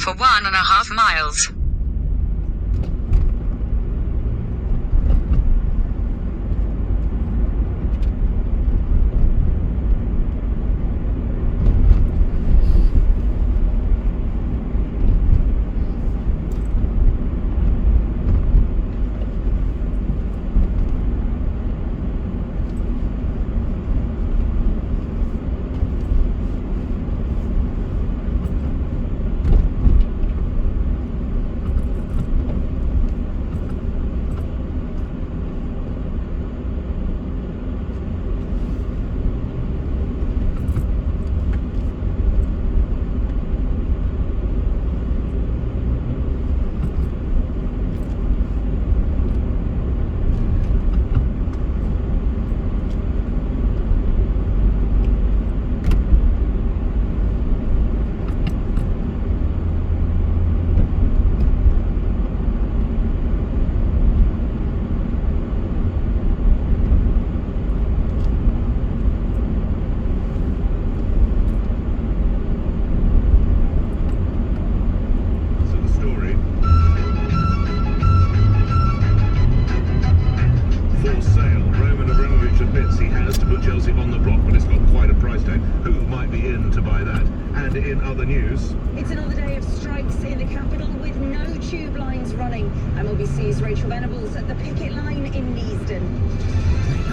for 1.5 miles. In other news, it's another day of strikes in the capital with no tube lines running. MLBC's Rachel Venables at the picket line in Neasden.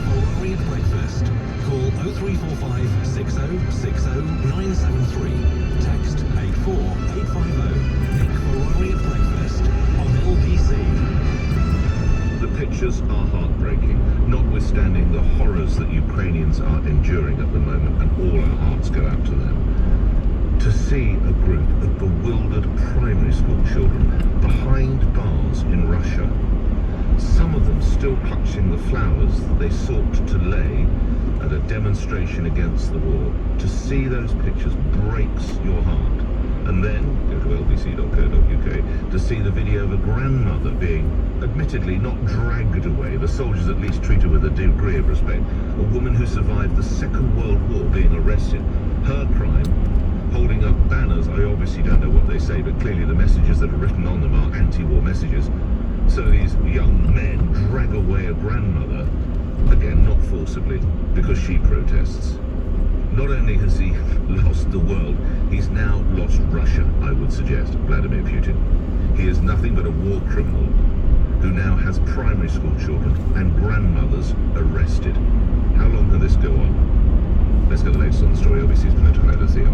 Motorway at breakfast. Call 0345 6060 973. Text 84850. Nick Motorway at breakfast on LBC. the pictures are heartbreaking, notwithstanding the horrors that Ukrainians are enduring at the moment, and all our hearts go out to them. To see a group of bewildered primary school children behind bars in Russia, some of them still clutching the flowers that they sought to lay at a demonstration against the war, to see those pictures breaks your heart. And then go to lbc.co.uk to see the video of a grandmother being admittedly not dragged away, the soldiers at least treat her with a degree of respect, a woman who survived the Second World War being arrested. Her crime, holding up banners. I obviously don't know what they say, but clearly the messages that are written on them are anti-war messages. So these young men drag away a grandmother, again not forcibly, because she protests. Not only has he lost the world, he's now lost Russia, I would suggest, Vladimir Putin. He is nothing but a war criminal who now has primary school children and grandmothers arrested. How long can this go on? Let's get the latest on the story. LBC's political editor, Theo.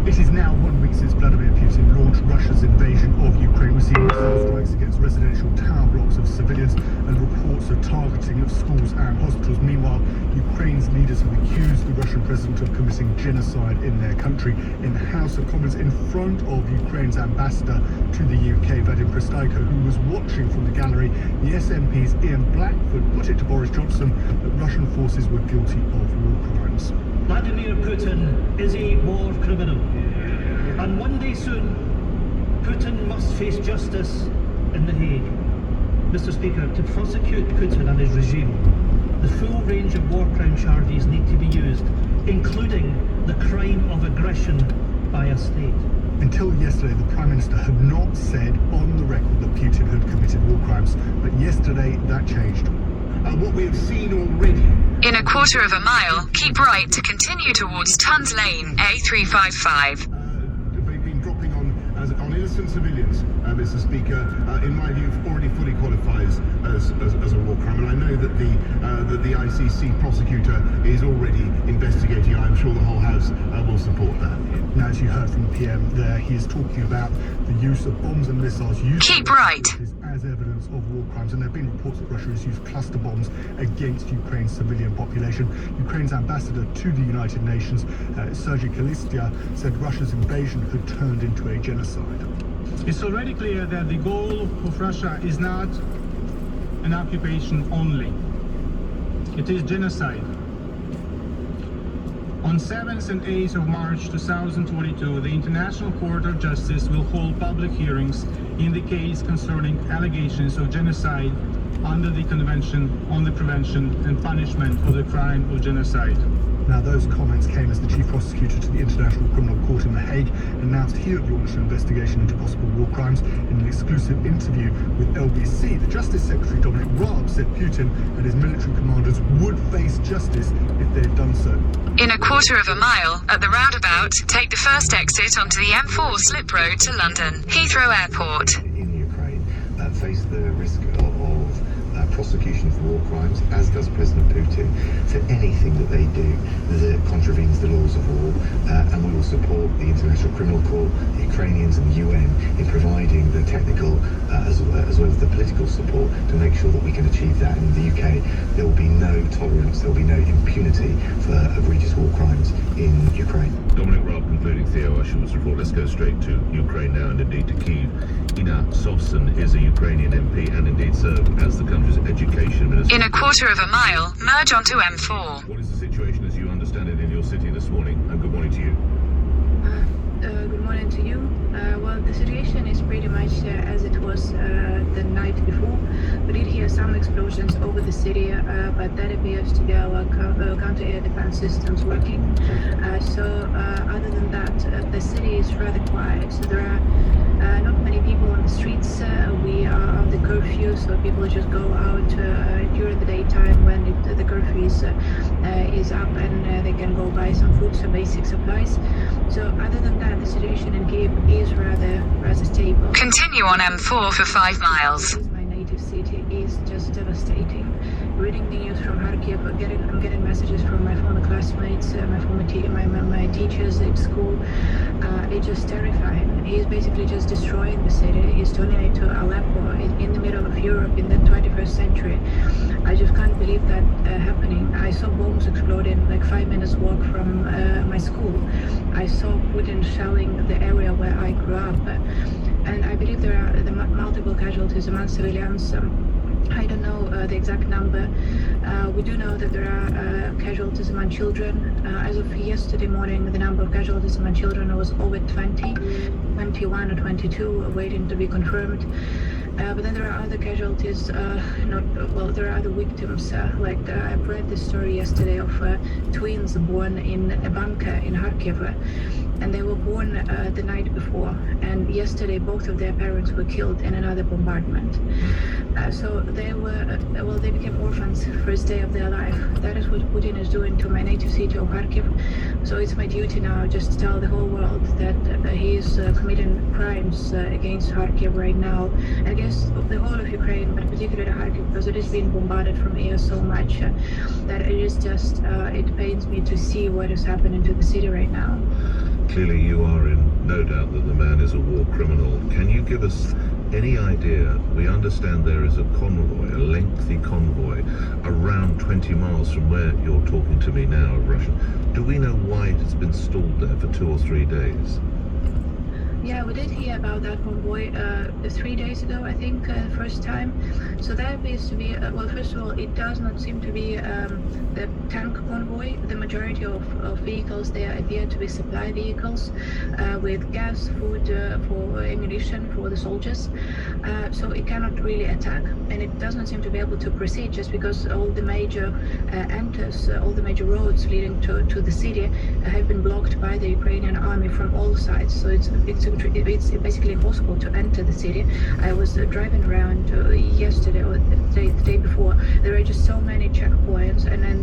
It is now 1 week since Vladimir Putin launched Russia's invasion of Ukraine. We're seeing strikes against residential tower blocks of civilians and reports of targeting of schools and hospitals. Meanwhile, Ukraine's leaders have accused the Russian president of committing genocide in their country. In the House of Commons, in front of Ukraine's ambassador to the UK, Vadim Prystaiko, who was watching from the gallery, the SNP's Ian Blackford put it to Boris Johnson that Russian forces were guilty of war crimes. Vladimir Putin is a war criminal, and one day soon, Putin must face justice in The Hague. Mr. Speaker, to prosecute Putin and his regime, the full range of war crime charges need to be used, including the crime of aggression by a state. Until yesterday, the Prime Minister had not said on the record that Putin had committed war crimes, but yesterday that changed. What we have seen already. In a quarter of a mile, keep right to continue towards Tons Lane, A355. They've been dropping on innocent civilians, Mr. Speaker, in my view, already fully qualifies as a war crime. And I know that the ICC prosecutor is already investigating. I'm sure the whole House will support that. Now, as you heard from the PM there, he is talking about the use of bombs and missiles used Keep right. as evidence of war crimes, and there have been reports that Russia has used cluster bombs against Ukraine's civilian population. Ukraine's ambassador to the United Nations, Sergei Kalistya, said Russia's invasion had turned into a genocide. It's already clear that the goal of Russia is not an occupation only. It is genocide. On 7th and 8th of March 2022, the International Court of Justice will hold public hearings in the case concerning allegations of genocide under the Convention on the Prevention and Punishment of the Crime of Genocide. Now, those comments came as the chief prosecutor to the International Criminal Court in The Hague announced he had launched an investigation into possible war crimes. In an exclusive interview with LBC, the Justice Secretary Dominic Raab said Putin and his military commanders would face justice if they had done so. In a quarter of a mile, at the roundabout, take the first exit onto the M4 slip road to London, Heathrow Airport. In Ukraine, face the risk of prosecution for war crimes, as does President Putin, for anything that they do that contravenes the laws of war, and we will support the International Criminal Court, the Ukrainians and the UN in providing the technical as well as the political support to make sure that we can achieve that. In the UK, there will be no tolerance, there will be no impunity for egregious war crimes in Ukraine. Dominic Raab concluding Theo Usherwood's report. Let's go straight to Ukraine now, and indeed to Kyiv. Ina Sovson is a Ukrainian MP and indeed served as the country's education minister. In a quarter of a mile, merge onto M4. What is the situation as you understand it in your city this morning? And good morning to you. Good morning to you. Well, the situation is pretty much as it was the night before. We did hear some explosions over the city, but that appears to be our counter-air defense systems working. Other than that, the city is rather quiet. So there are not many people on the streets. We are on the curfew, so people just go out during the daytime when the curfew is up, and they can go buy some food, some basic supplies. So other than that, the situation in Kyiv is rather stable. Continue on M4 for 5 miles. My native city is just devastating. Reading the news from Kharkiv, I'm getting messages from my former classmates, my teachers at school. It's just terrifying. He's basically just destroying the city. He's turning it into Aleppo in the middle of Europe in the 21st century. I just can't believe that happening. I saw bombs exploding like 5 minutes walk from my school. I saw Putin shelling the area where I grew up. And I believe there are multiple casualties among civilians. I don't know the exact number. We do know that there are casualties among children. As of yesterday morning, the number of casualties among children was over 20, 21 or 22, waiting to be confirmed. But then there are other casualties, there are other victims. I've read the story yesterday of twins born in a bunker in Kharkiv, and they were born the night before. And yesterday, both of their parents were killed in another bombardment. So they became orphans first day of their life. That is what Putin is doing to my native city of Kharkiv. So it's my duty now just to tell the whole world that he is committing crimes against Kharkiv right now, and against the whole of Ukraine, but particularly Kharkiv, because it is being bombarded from air so much that it is just, it pains me to see what is happening to the city right now. Clearly you are in no doubt that the man is a war criminal. Can you give us any idea? We understand there is a convoy, a lengthy convoy, around 20 miles from where you're talking to me now of Russia. Do we know why it has been stalled there for 2 or 3 days? Yeah, we did hear about that convoy 3 days ago, I think, first time. So that appears to be, first of all, it does not seem to be the tank convoy. The majority of vehicles there appear to be supply vehicles with gas, food, for ammunition for the soldiers. So it cannot really attack, and it doesn't seem to be able to proceed just because all the major all the major roads leading to the city have been blocked by the Ukrainian army from all sides. So it's basically impossible to enter the city. I was driving around yesterday or the day before. There are just so many checkpoints, and then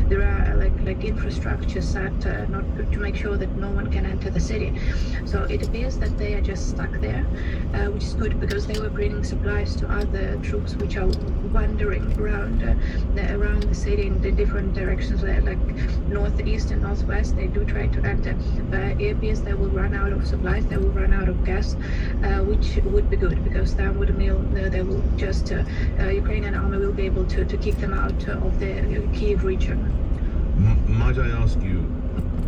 there are like infrastructure set not to make sure that no one can enter the city. So it appears that they are just stuck there, which is good because they were bringing supplies to other troops which are wandering around the city in the different directions, like northeast and northwest. They do try to enter, but it appears they will run out of supplies. They will run out of gas, which would be good because that would mean they will just Ukrainian army will be able to kick them out of the Kyiv region. Might I ask you,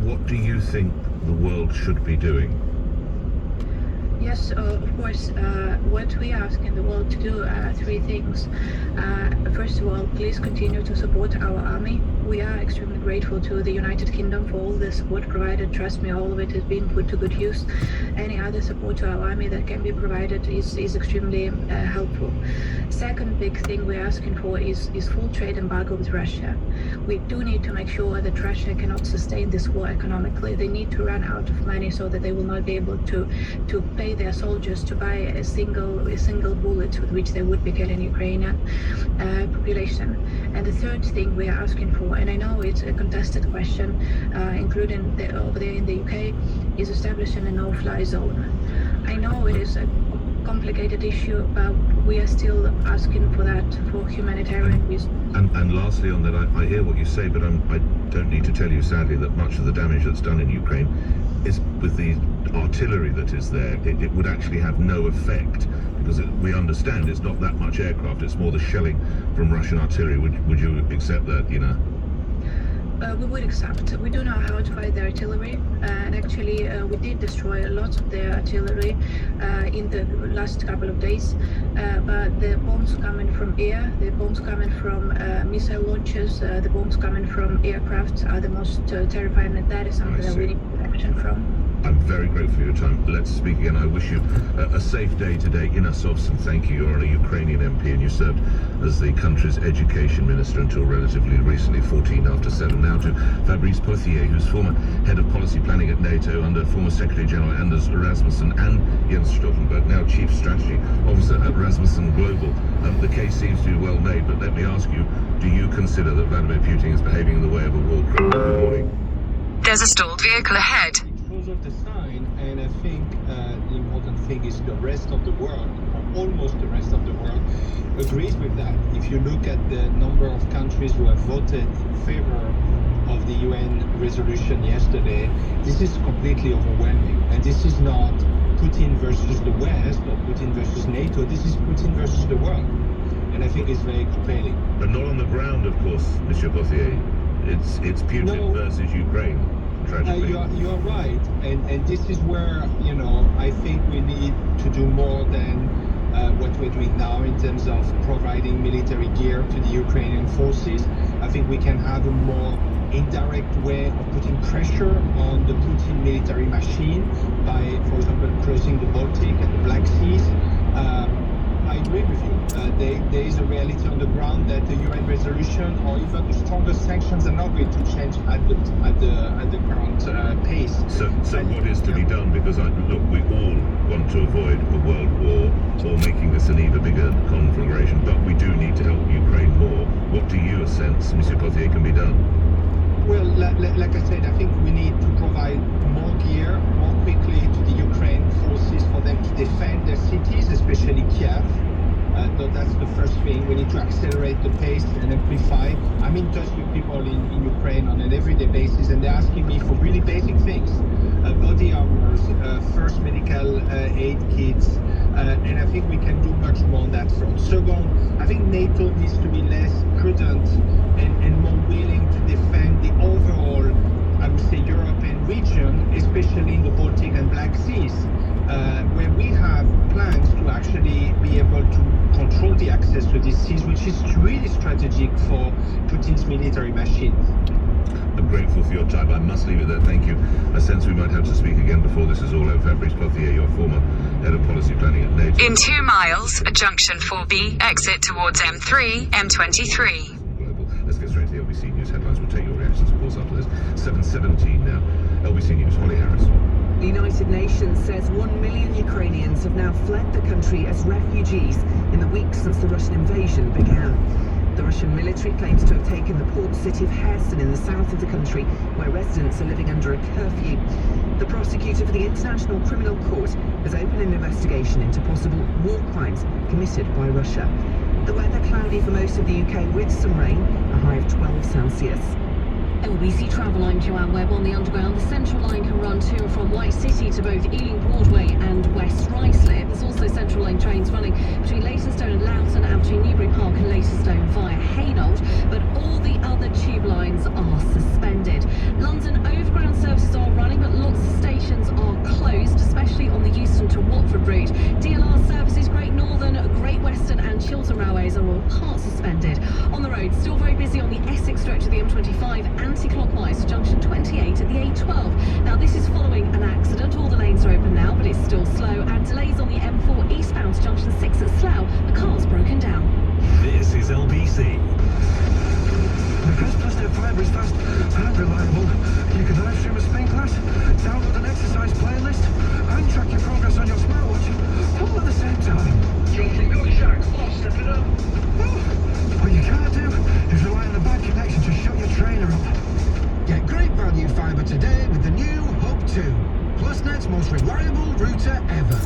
what do you think the world should be doing? Yes, of course. What we ask in the world to do are three things. First of all, please continue to support our army. We are extremely grateful to the United Kingdom for all the support provided. Trust me, all of it is being put to good use. Any other support to our army that can be provided is extremely helpful. Second big thing we're asking for is full trade embargo with Russia. We do need to make sure that Russia cannot sustain this war economically. They need to run out of money so that they will not be able to pay their soldiers to buy a single bullet with which they would be killing Ukrainian population. And the third thing we are asking for, and I know it's a contested question, including over there in the UK, is establishing a no-fly zone. I know it is a complicated issue, but we are still asking for that for humanitarian reasons. And lastly on that, I hear what you say, but I don't need to tell you, sadly, that much of the damage that's done in Ukraine is with the artillery that is there. It would actually have no effect, because we understand it's not that much aircraft, it's more the shelling from Russian artillery. Would you accept that, you know? We would accept. We do know how to fight the artillery, and actually we did destroy a lot of the artillery in the last couple of days, but the bombs coming from air, the bombs coming from missile launches, the bombs coming from aircraft are the most terrifying, and that is something that we need protection from. I'm very grateful for your time. Let's speak again. I wish you a safe day today in Asovsk, and thank you. You're a Ukrainian MP and you served as the country's education minister until relatively recently, 14 after 7. Now to Fabrice Pothier, who's former head of policy planning at NATO under former Secretary General Anders Rasmussen and Jens Stoltenberg, now Chief Strategy Officer at Rasmussen Global. The case seems to be well made, but let me ask you, do you consider that Vladimir Putin is behaving in the way of a war criminal? Good morning. There's a stalled vehicle ahead. Of the sign, and I think the important thing is the rest of the world, or almost the rest of the world, agrees with that. If you look at the number of countries who have voted in favor of the UN resolution yesterday, this is completely overwhelming. And this is not Putin versus the West or Putin versus NATO, this is Putin versus the world. And I think it's very compelling. But not on the ground, of course, Monsieur Pothier. It's Putin versus Ukraine. You're right, and this is where, you know, I think we need to do more than what we're doing now in terms of providing military gear to the Ukrainian forces. I think we can have a more indirect way of putting pressure on the Putin military machine by, for example, closing the Baltic and the Black Seas. I agree with you. There is a reality on the ground that the UN resolution or even the strongest sanctions are not going to change at the current pace. So what is to be done? Because look, we all want to avoid a world war or making this an even bigger conflagration, but we do need to help Ukraine more. What do you sense, Monsieur Pothier, can be done? Well, like I said, I think we need to provide more gear more quickly to the Ukraine forces for them to defend their cities, especially Kiev. So that's the first thing. We need to accelerate the pace and amplify. I'm in touch with people in Ukraine on an everyday basis, and they're asking me for really basic things. Body armors, first medical aid kits, and I think we can do much more on that front. Second, I think NATO needs to be less prudent and more willing to defend the overall, I would say, European region, especially in the Baltic and Black Seas, where we have plans to actually be able to control the access to these seas, which is really strategic for Putin's military machine. I'm grateful for your time. I must leave it there. Thank you. I sense we might have to speak again before this is all over. Fabrice Pothier, your former head of policy planning at NATO. In 2 miles, junction 4B, exit towards M3, M23. Global. Let's get straight to the LBC News headlines. We'll take your reactions, of course, after this. 7:17 now. LBC News, Holly Harris. The United Nations says 1 million Ukrainians have now fled the country as refugees in the weeks since the Russian invasion began. The Russian military claims to have taken the port city of Kherson in the south of the country, where residents are living under a curfew. The prosecutor for the International Criminal Court has opened an investigation into possible war crimes committed by Russia. The weather cloudy for most of the UK with some rain, a high of 12 Celsius. LBC Travel, I'm Joanne Webb on the Underground. The Central Line can run to and from White City to both Ealing Broadway and West Ruislip. There's also Central Line trains running between Leytonstone and Loughton and between Newbury Park and Leytonstone via Hainault, but all the other tube lines are suspended. London Overground services are running, but lots of stations are closed, especially on the Euston to Watford M25 anti-clockwise to junction 28 at the A12. Now this is following an accident. All the lanes are open now, but it's still slow, and delays on the M4 eastbound to junction 6 at Slough. A car's broken down. This is LBC. Because Plusnet Fibre is fast and reliable, you can live stream a spin class, download an exercise playlist, and track your progress on your smartwatch, all at the same time. Jumping on Jack, step it up. What you can't do is rely on a bad connection to shut your trainer up. Get great value fibre today with the new Hope 2, Plusnet's most reliable router ever.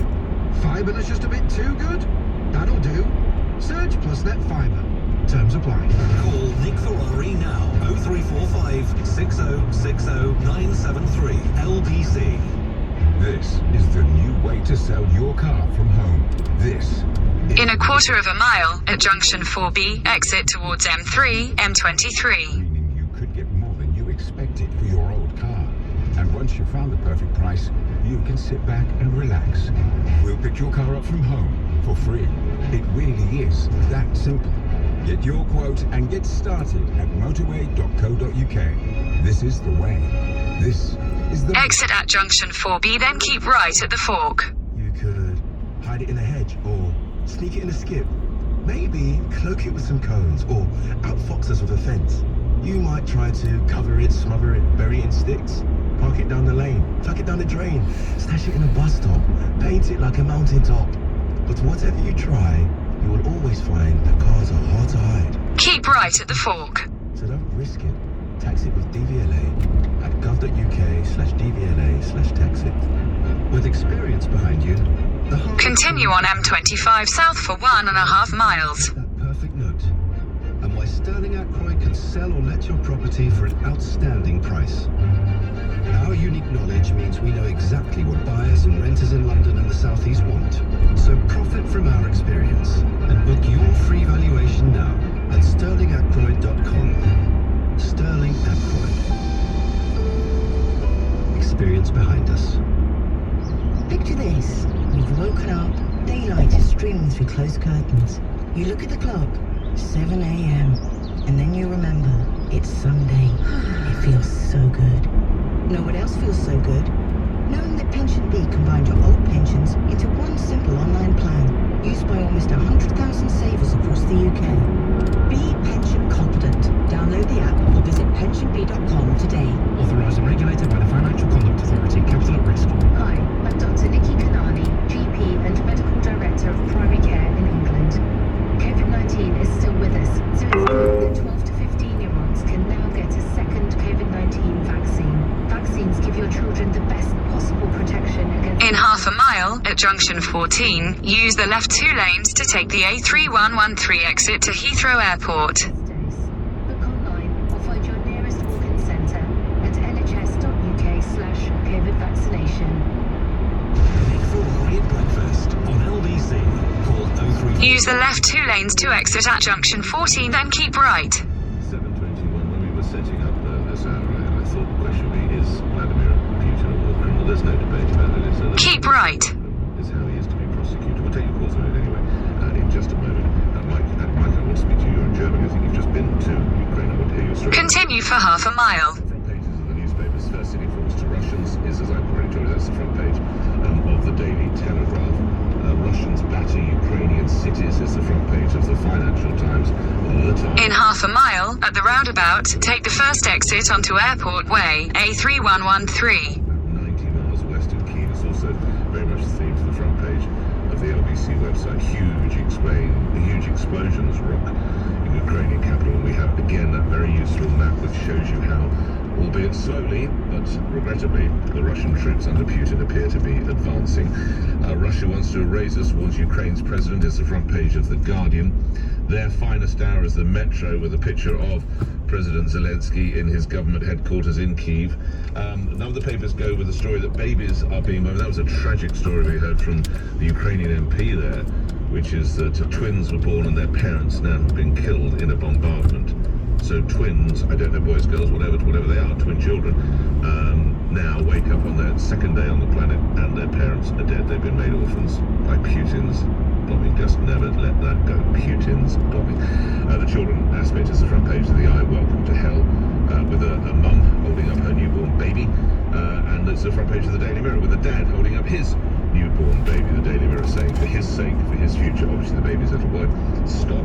Fibre that's just a bit too good? That'll do. Search Plusnet Fibre. Terms apply. Call Nick Ferrari now. 0345 6060 973 LBC. This is the new way to sell your car from home. This In a quarter of a mile at junction 4B, exit towards M3, M23. meaning you could get more than you expected for your old car. And once you've found the perfect price, you can sit back and relax. We'll pick your car up from home for free. It really is that simple. Get your quote and get started at motorway.co.uk. This is the way. This is the Exit at junction 4B, then keep right at the fork. You could hide it in a hedge or sneak it in a skip. Maybe cloak it with some cones or outfox us with a fence. You might try to cover it, smother it, bury it in sticks, park it down the lane, tuck it down the drain, stash it in a bus stop, paint it like a mountain top. But whatever you try, you will always find that cars are hard to hide. Keep right at the fork. So don't risk it. Tax it with DVLA at gov.uk/DVLA/taxit. With experience behind you, the hard Continue on M25 south for 1.5 miles. that perfect note. And why Sterling Ackroyd can sell or let your property for an outstanding price. Our unique knowledge means we know exactly what buyers and renters in London and the South East want. So profit from our experience and book your free valuation now at sterlingackroyd.com. Sterling Ackroyd. Experience behind us. Picture this. You've woken up, daylight is streaming through closed curtains. You look at the clock, 7 a.m. And then you remember, it's Sunday. It feels so good. Know what else feels so good? Knowing that Pension B combined your old pensions into one simple online plan, used by almost 100,000 savers across the UK. Be pension competent. Download the app or visit pensionb.com today. Authorised and regulated by the Financial Conduct Authority. Capital at risk. Hi, I'm Dr. Nikki Kanani, GP and Medical Director of Primary Care in England. COVID-19 is still with us, so it's important that 12 to 15-year-olds can now get a second COVID-19 vaccine. Vaccines give your children the best possible protection against... In half a mile at junction 14, use the left 2 lanes to take the A3113 exit to Heathrow Airport. Book online or find your nearest walk-in centre at nhs.uk/COVID vaccination. Nick Ferrari at breakfast on LBC. Call 03. Use the left 2 lanes to exit at junction 14, then keep right. 7:21, when we were setting up this hour, I thought the question would be, is Vladimir Putin a war criminal? There's no debate about it, is there? Keep right. Is how he is to be prosecuted. We'll take your calls on it anyway in just a moment. Mike, I want to speak to you. You're in Germany. I think you've just been to Ukraine. I want to hear your story. Continue for half a mile. Front pages of the newspapers. First city falls to Russians is, as I've already told you, that's the front page of the Daily Telegraph. Russians batter Ukrainian cities is the front page of the Financial Times. The Times. In half a mile at the roundabout, take the first exit onto Airport Way, A3113. About 90 miles west of Kiev. It's also very much the theme for the front page of the LBC website. Huge explosions rock in Ukrainian capital. We have again that very useful map which shows you how, albeit slowly, but regrettably, the Russian troops under Putin appear to be advancing. Russia wants to erase us, warns Ukraine's president, is the front page of The Guardian. Their finest hour is the Metro with a picture of President Zelensky in his government headquarters in Kyiv. None of the papers go with the story that babies are being murdered. That was a tragic story we heard from the Ukrainian MP there, which is that twins were born and their parents now have been killed in a bombardment. So twins, I don't know, boys, girls, whatever they are, twin children, now wake up on their second day on the planet and their parents are dead. They've been made orphans by Putin's bombing. Just never let that go. Putin's bombing. The children aspect is the front page of the Eye. Welcome to Hell, with It's the front page of the Daily Mirror with a dad holding up his newborn baby. The Daily Mirror saying, for his sake, for his future, obviously the baby's little boy, stop.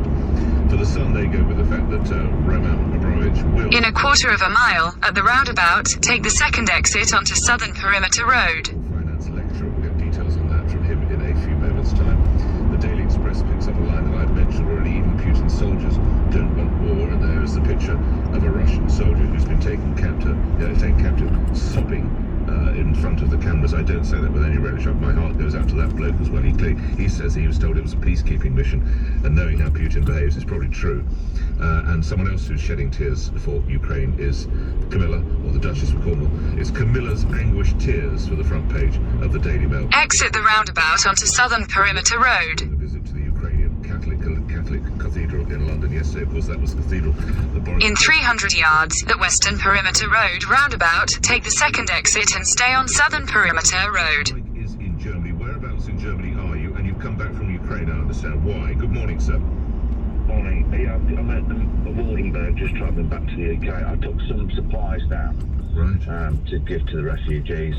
For the Sun, they go with the fact that Roman Abramovich will... In a quarter of a mile, at the roundabout, take the second exit onto Southern Perimeter Road. Finance lecturer. We'll get details on that from him in a few moments' time. The Daily Express picks up a line that I've mentioned already. Even Putin's soldiers don't want war, and there is the picture of a Russian soldier who's been taken captive, sobbing in front of the cameras. I don't say that with any relish. My heart goes out to that bloke as well. He says he was told it was a peacekeeping mission, and knowing how Putin behaves is probably true. And someone else who's shedding tears for Ukraine is Camilla, or the Duchess of Cornwall. It's Camilla's anguished tears for the front page of the Daily Mail. Exit the roundabout onto Southern Perimeter Road. A visit to the Ukrainian Catholic Cathedral in London yesterday. Of course, that was the cathedral that Boris... In 300 yards, at Western Perimeter Road roundabout, take the second exit and stay on Southern Perimeter Road. Is in Germany. Whereabouts in Germany are you? And you've come back from Ukraine, I understand. Why? Good morning, sir. Morning. Yeah, I'm at Wardenburg, just travelling back to the UK. I took some supplies down right, to give to the refugees.